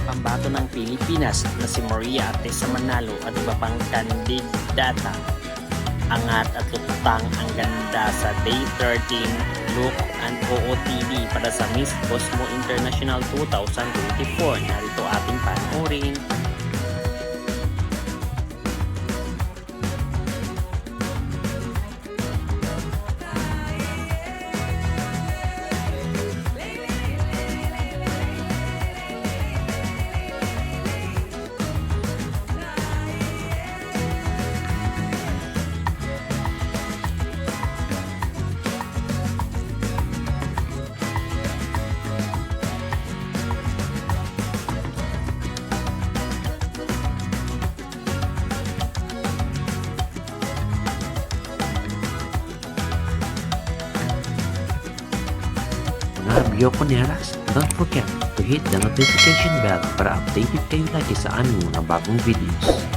pambato ng Pilipinas na si Maria Atesa Manalo at iba pang kandidata. Angat at lutang ang ganda sa Day 13 Look and OOTD para sa Miss Cosmo International 2024. Narito ating panoorin. Mga Bioconeras, don't forget to hit the notification bell para updated kayo lagi sa aming mga bagong videos.